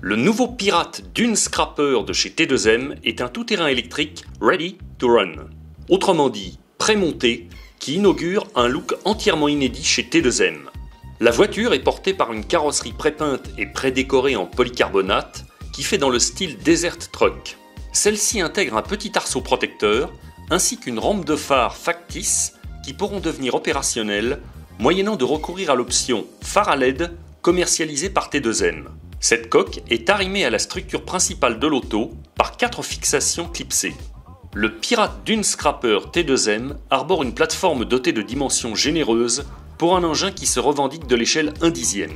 Le nouveau Pirate Dune Scrapper de chez T2M est un tout-terrain électrique ready to run. Autrement dit, pré-monté, qui inaugure un look entièrement inédit chez T2M. La voiture est portée par une carrosserie pré-peinte et pré-décorée en polycarbonate qui fait dans le style Desert Truck. Celle-ci intègre un petit arceau protecteur ainsi qu'une rampe de phare factice qui pourront devenir opérationnelles moyennant de recourir à l'option phare à LED commercialisée par T2M. Cette coque est arrimée à la structure principale de l'auto par 4 fixations clipsées. Le Pirate Dune Scrapper T2M arbore une plateforme dotée de dimensions généreuses pour un engin qui se revendique de l'échelle 1/10.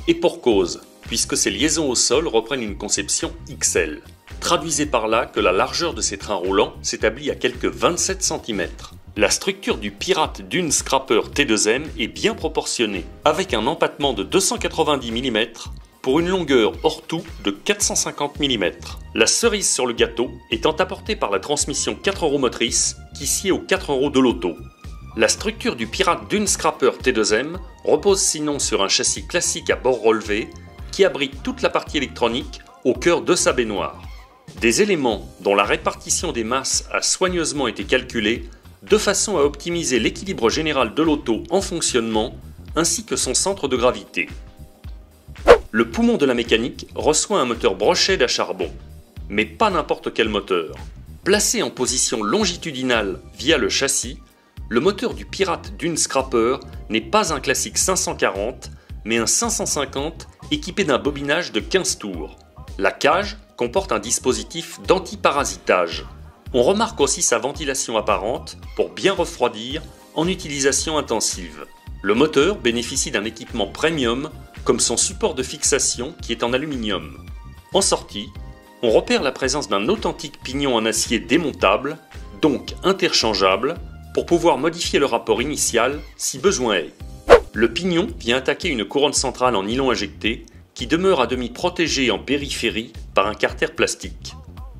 Et pour cause, puisque ses liaisons au sol reprennent une conception XL. Traduisez par là que la largeur de ces trains roulants s'établit à quelques 27 cm. La structure du Pirate Dune Scrapper T2M est bien proportionnée, avec un empattement de 290 mm pour une longueur hors tout de 450 mm. La cerise sur le gâteau étant apportée par la transmission 4 roues motrices qui sied aux 4 roues de l'auto. La structure du Pirate Dune Scrapper T2M repose sinon sur un châssis classique à bord relevé qui abrite toute la partie électronique au cœur de sa baignoire. Des éléments dont la répartition des masses a soigneusement été calculée de façon à optimiser l'équilibre général de l'auto en fonctionnement ainsi que son centre de gravité. Le poumon de la mécanique reçoit un moteur Brochead à charbon, mais pas n'importe quel moteur. Placé en position longitudinale via le châssis, le moteur du Pirate Dune Scrapper n'est pas un classique 540, mais un 550 équipé d'un bobinage de 15 tours. La cage comporte un dispositif d'anti-parasitage. On remarque aussi sa ventilation apparente pour bien refroidir en utilisation intensive. Le moteur bénéficie d'un équipement premium comme son support de fixation qui est en aluminium. En sortie, on repère la présence d'un authentique pignon en acier démontable, donc interchangeable, pour pouvoir modifier le rapport initial si besoin est. Le pignon vient attaquer une couronne centrale en nylon injecté qui demeure à demi protégée en périphérie par un carter plastique.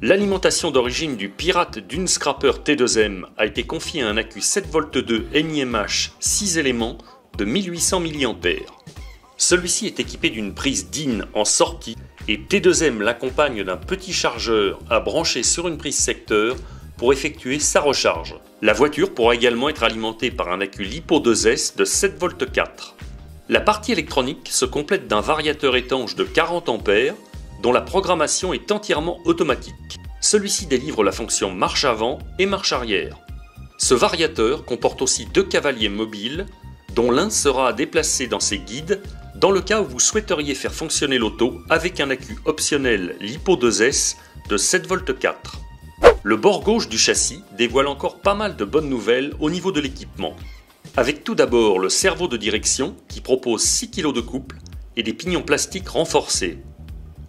L'alimentation d'origine du Pirate Dune Scrapper T2M a été confiée à un accu 7V2 NiMH 6 éléments de 1800 mAh. Celui-ci est équipé d'une prise DIN en sortie et T2M l'accompagne d'un petit chargeur à brancher sur une prise secteur pour effectuer sa recharge. La voiture pourra également être alimentée par un accu LiPo2S de 7V4. La partie électronique se complète d'un variateur étanche de 40 A dont la programmation est entièrement automatique. Celui-ci délivre la fonction marche avant et marche arrière. Ce variateur comporte aussi 2 cavaliers mobiles dont l'un sera à déplacer dans ses guides dans le cas où vous souhaiteriez faire fonctionner l'auto avec un accu optionnel LiPo2S de 7V4. Le bord gauche du châssis dévoile encore pas mal de bonnes nouvelles au niveau de l'équipement. Avec tout d'abord le cerveau de direction qui propose 6 kg de couple et des pignons plastiques renforcés.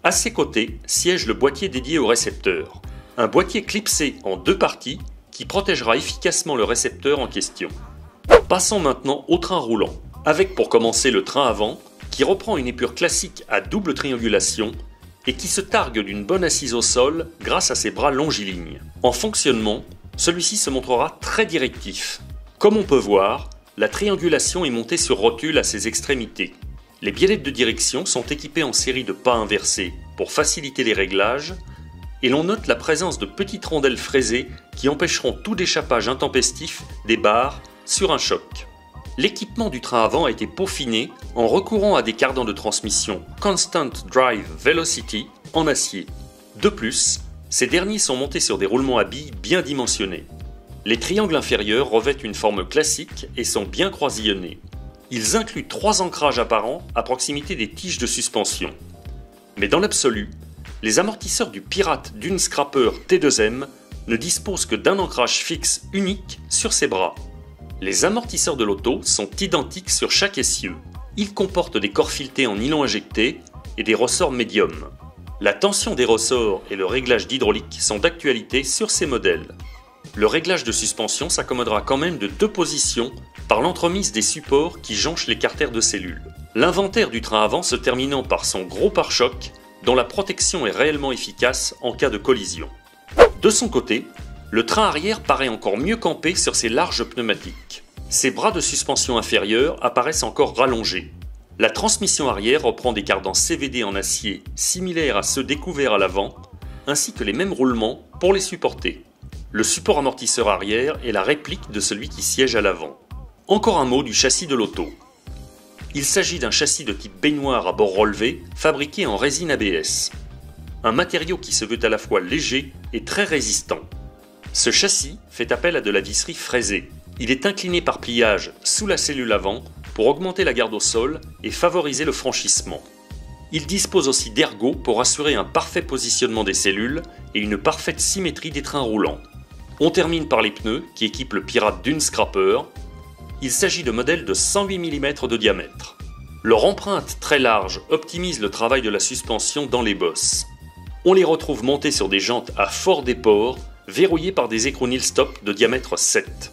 À ses côtés siège le boîtier dédié au récepteur. Un boîtier clipsé en 2 parties qui protégera efficacement le récepteur en question. Passons maintenant au train roulant, avec pour commencer le train avant qui reprend une épure classique à double triangulation et qui se targue d'une bonne assise au sol grâce à ses bras longilignes. En fonctionnement, celui-ci se montrera très directif. Comme on peut voir, la triangulation est montée sur rotule à ses extrémités. Les biellettes de direction sont équipées en série de pas inversés pour faciliter les réglages et l'on note la présence de petites rondelles fraisées qui empêcheront tout déchappage intempestif des barres sur un choc. L'équipement du train avant a été peaufiné en recourant à des cardans de transmission Constant Drive Velocity en acier. De plus, ces derniers sont montés sur des roulements à billes bien dimensionnés. Les triangles inférieurs revêtent une forme classique et sont bien croisillonnés. Ils incluent 3 ancrages apparents à proximité des tiges de suspension. Mais dans l'absolu, les amortisseurs du Pirate Dune Scrapper T2M ne disposent que d'un ancrage fixe unique sur ses bras. Les amortisseurs de l'auto sont identiques sur chaque essieu. Ils comportent des corps filetés en nylon injecté et des ressorts médium. La tension des ressorts et le réglage d'hydraulique sont d'actualité sur ces modèles. Le réglage de suspension s'accommodera quand même de 2 positions par l'entremise des supports qui jonchent les carters de cellules. L'inventaire du train avant se terminant par son gros pare-choc dont la protection est réellement efficace en cas de collision. De son côté, le train arrière paraît encore mieux campé sur ses larges pneumatiques. Ses bras de suspension inférieurs apparaissent encore rallongés. La transmission arrière reprend des cardans CVD en acier similaires à ceux découverts à l'avant, ainsi que les mêmes roulements pour les supporter. Le support amortisseur arrière est la réplique de celui qui siège à l'avant. Encore un mot du châssis de l'auto. Il s'agit d'un châssis de type baignoire à bord relevé, fabriqué en résine ABS. Un matériau qui se veut à la fois léger et très résistant. Ce châssis fait appel à de la visserie fraisée. Il est incliné par pliage sous la cellule avant pour augmenter la garde au sol et favoriser le franchissement. Il dispose aussi d'ergots pour assurer un parfait positionnement des cellules et une parfaite symétrie des trains roulants. On termine par les pneus qui équipent le Pirate Dune Scrapper. Il s'agit de modèles de 108 mm de diamètre. Leur empreinte très large optimise le travail de la suspension dans les bosses. On les retrouve montés sur des jantes à fort déport, verrouillées par des écrous Nil Stop de diamètre 7.